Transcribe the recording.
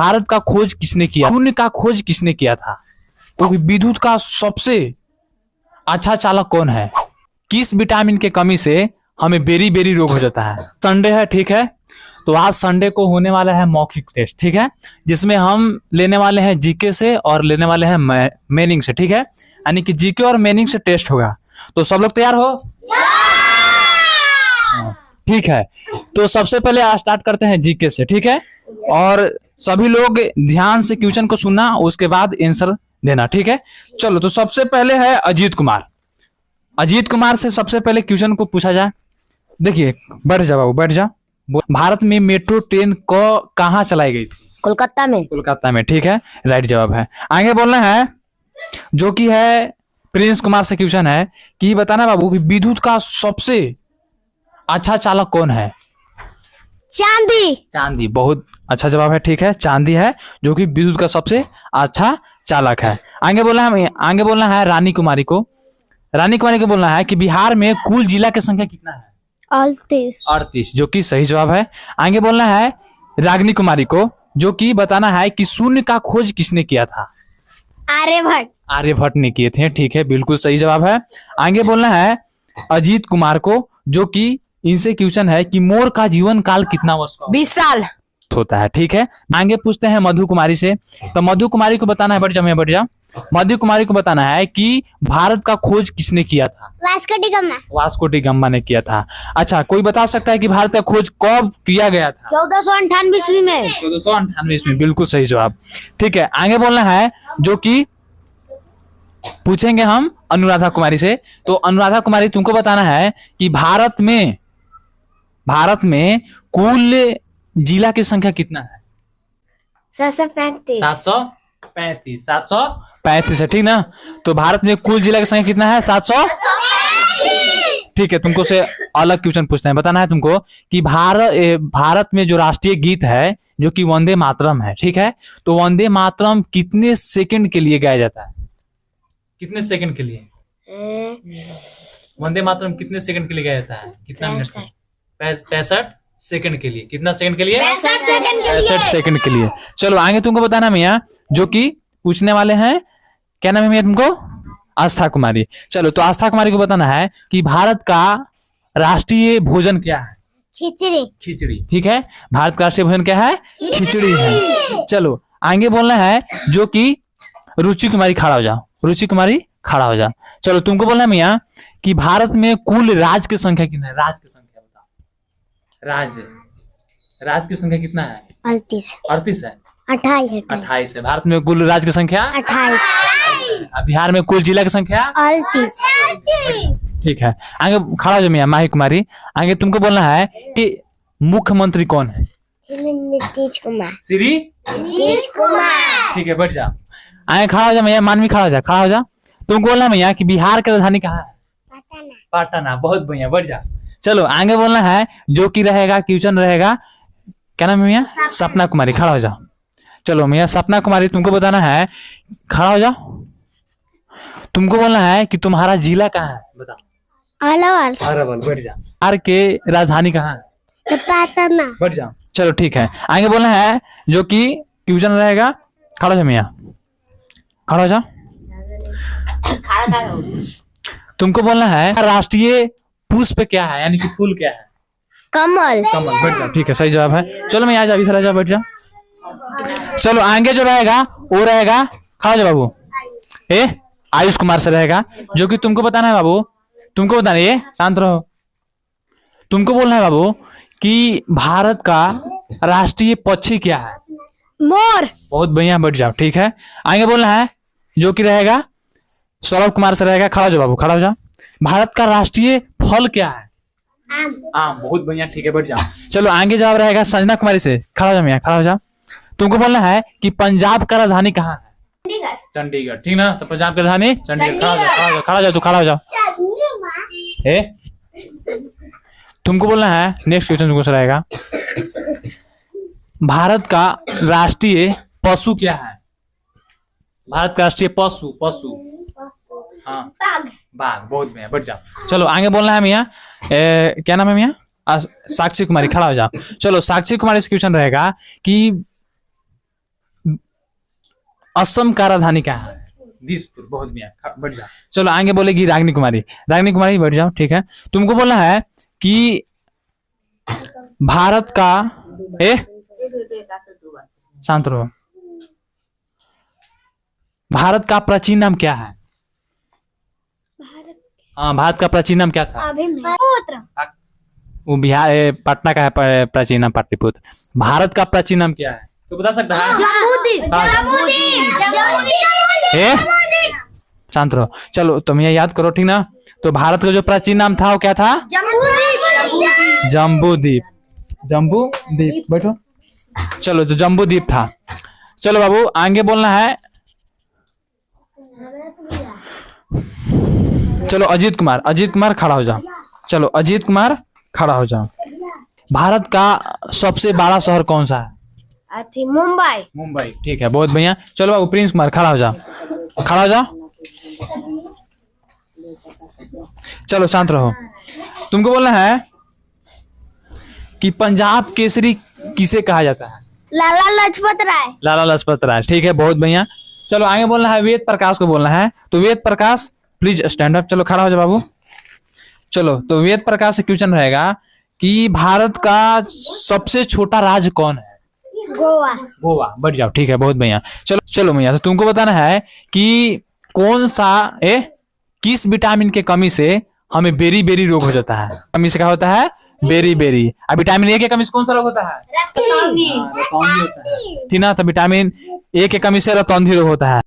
भारत का खोज किसने किया, शून्य का खोज किसने किया था, तो विद्युत का सबसे अच्छा चालक कौन है, किस विटामिन के कमी से हमें बेरी बेरी रोग हो जाता है। संडे है, ठीक है, तो आज संडे को होने वाला है मौखिक टेस्ट, ठीक है, जिसमें हम लेने वाले हैं जीके से और लेने वाले हैं मेनिंग से, ठीक है, यानी कि जीके और मेनिंग से टेस्ट होगा। तो सब लोग तैयार हो? ठीक है, तो सबसे पहले स्टार्ट करते हैं जीके से, ठीक है, और सभी लोग ध्यान से क्वेश्चन को सुनना, उसके बाद आंसर देना, ठीक है। चलो, तो सबसे पहले है अजीत कुमार। अजीत कुमार से सबसे पहले क्वेश्चन को पूछा जाए। देखिए, बैठ जा बाबू, बैठ जा। भारत में मेट्रो ट्रेन को कहाँ चलाई गई थी? कोलकाता में। कोलकाता में, ठीक है, राइट जवाब है। आगे बोलना है जो कि है प्रिंस कुमार से क्वेश्चन है कि बताना बाबू कि विद्युत का सबसे अच्छा चालक कौन है? चांदी। चांदी, बहुत अच्छा जवाब है, ठीक है, चांदी है जो कि विद्युत का सबसे अच्छा चालक है। आगे बोलना है रानी कुमारी को। रानी कुमारी को बोलना है कि बिहार में कुल जिला की संख्या कितना है? 38, जो कि सही जवाब है। आगे बोलना है रागिनी कुमारी को, जो कि बताना है कि शून्य का खोज किसने किया था? आर्यभट्ट ने किए थे, ठीक है, बिल्कुल सही जवाब है। आगे बोलना है अजीत कुमार को, जो कि इनसे क्वेश्चन है कि मोर का जीवन काल कितना वर्ष का? 20 साल होता है, ठीक है। आगे पूछते हैं मधु कुमारी से। तो मधु कुमारी को बताना है, बैठ जा। मधु कुमारी को बताना है कि भारत का खोज किसने किया था? वास्को डी गामा ने किया था। अच्छा, कोई बता सकता है कि भारत का खोज कब किया गया था? 1498 ईस्वी में। 1498 ईस्वी, बिल्कुल सही जवाब, ठीक है। आगे बोलना है जो कि पूछेंगे हम अनुराधा कुमारी से। तो अनुराधा कुमारी, तुमको बताना है कि भारत में कुल जिला की संख्या कितना है? 735 है, ठीक ना। तो भारत में कुल जिला की संख्या कितना है? 700। ठीक है, तुमको से अलग क्वेश्चन पूछते हैं। बताना है तुमको कि भारत में जो राष्ट्रीय गीत है जो कि वंदे मातरम है, ठीक है, तो वंदे मातरम कितने सेकंड के लिए गाया जाता है? कितने सेकंड के लिए वंदे मातरम कितने सेकंड के लिए गाया जाता है? कितना मिनट? 65 सेकंड के लिए। कितना सेकंड के लिए? 65 सेकंड के लिए। चलो, आगे तुमको बताना मियाँ, जो कि पूछने वाले हैं, क्या नाम है मियाँ तुमको? आस्था कुमारी। चलो, तो आस्था कुमारी को बताना है कि भारत का राष्ट्रीय भोजन क्या है? खिचड़ी, ठीक है, भारत का राष्ट्रीय भोजन क्या है? खिचड़ी है। चलो, आगे बोलना है जो कि रुचि कुमारी, खड़ा हो जाओ। रुचि कुमारी, खड़ा हो जाओ। चलो, तुमको बोलना है मियाँ कि भारत में कुल राज्य की संख्या कितना है? राज्य की संख्या बताओ। राज्य की संख्या कितना है? 38 है। 28 है। भारत में कुल राज्य की संख्या 28। बिहार में कुल जिला की संख्या 38। ठीक है, आगे खड़ा हो जाओ मियाँ माही कुमारी। आगे तुमको बोलना है कि मुख्यमंत्री कौन है? नीतीश कुमार। ठीक है, बैठ जाओ। आगे खड़ा हो जाओ भैया, मानवी खड़ा हो जा। तुमको बोलना है भैया कि बिहार की राजधानी कहाँ है? पटना। बहुत बढ़िया, बैठ जा। चलो, आगे बोलना है जो कि रहेगा क्वेश्चन रहेगा, क्या नाम है भैया? सपना कुमारी, खड़ा हो जाओ। चलो भैया, सपना कुमारी, तुमको बताना है, खड़ा हो जाओ। तुमको बोलना है कि तुम्हारा जिला कहाँ है? बताओ। अरवल। बैठ जा। बिहार के राजधानी कहाँ है? पटना। बैठ जाओ। चलो, ठीक है, आगे बोलना है जो कि क्वेश्चन रहेगा, खड़ा हो जाओ मियाँ, खड़ा हो जाओ। तुमको बोलना है राष्ट्रीय पुष्प क्या है, यानी कि फूल क्या है? कमल। बैठ जाओ, ठीक है, सही जवाब है। चलो मैं आ जा, इधर आ जा, बैठ जा। चलो, आगे जो रहेगा वो रहेगा, खड़ा हो जाओ बाबू, आयुष कुमार से रहेगा, जो कि तुमको बताना है बाबू, तुमको बताना है, शांत रहो। तुमको बोलना है बाबू कि भारत का राष्ट्रीय पक्षी क्या है? मोर। बहुत बढ़िया, बैठ जाओ, ठीक है। आगे बोलना है जो कि रहेगा सौरभ कुमार से रहेगा, खड़ा हो जाओ बाबू, खड़ा हो जाओ। भारत का राष्ट्रीय फल क्या है? आम। बहुत बढ़िया, ठीक है, बैठ जाओ। चलो, आगे जवाब रहेगा संजना कुमारी से, खड़ा हो जाओ मियाँ, खड़ा हो जाओ। तुमको बोलना है कि पंजाब का राजधानी कहाँ है? चंडीगढ़, ठीक ना। तो पंजाब की राजधानी चंडीगढ़। खड़ा हो जाओ, तू खड़ा हो जाओ। तुमको बोलना है, नेक्स्ट क्वेश्चन तुमको रहेगा, भारत का राष्ट्रीय पशु क्या है? भारत का राष्ट्रीय पशु हाँ, बाघ। बहुत बढ़िया, बैठ जाओ। चलो, आगे बोलना है मियाँ, क्या नाम है मियाँ? साक्षी कुमारी, खड़ा हो जाओ। चलो, साक्षी कुमारी से क्वेश्चन रहेगा कि असम का राजधानी क्या है? दिसपुर। बहुत बढ़िया, बैठ जाओ। चलो आगे बोलेगी रागिनी कुमारी। रागिनी कुमारी बैठ जाओ, ठीक है। तुमको बोलना है कि भारत का शांत रहो। भारत का प्राचीन नाम क्या है? हाँ, भारत का प्राचीन नाम क्या था? वो बिहार पटना का है प्राचीन नाम पाटलिपुत्र। भारत का प्राचीन नाम क्या है? तो बता सकता है? शांत रहो। चलो तुम ये याद करो, ठीक ना। तो भारत का जो प्राचीन नाम था वो क्या था? जम्बू द्वीप। जम्बू द्वीप, बैठो। चलो तो जम्बू द्वीप था। चलो बाबू आगे बोलना है। चलो अजीत कुमार, अजीत कुमार खड़ा हो जाओ। चलो अजीत कुमार खड़ा हो जाओ। भारत का सबसे बड़ा शहर कौन सा है? मुंबई। मुंबई, ठीक है, बहुत बढ़िया। चलो बाबू प्रिंस कुमार खड़ा हो जाओ, खड़ा हो जाओ। चलो शांत रहो। तुमको बोलना है कि पंजाब केसरी किसे कहा जाता है? लाला लाजपत राय। लाला लाजपत राय, ठीक है, बहुत बढ़िया। चलो आगे बोलना है वेद प्रकाश को बोलना है। तो Ved Prakash please stand up. चलो खड़ा हो जाओ बाबू। चलो तो वेद प्रकाश से क्वेश्चन रहेगा कि भारत का सबसे छोटा राज्य कौन है? गोवा। गोवा, बढ़ जाओ, ठीक है, बहुत बढ़िया। चलो चलो भैया, तो तुमको बताना है कि कौन सा किस विटामिन के कमी से हमें बेरी बेरी रोग हो जाता है? कमी से क्या होता है? Beriberi. अब विटामिन ए के कमी से कौन सा रोग होता है? रतौंधी होता है, ठीक ना। तो विटामिन ए के कमी से रतौंधी रोग होता है।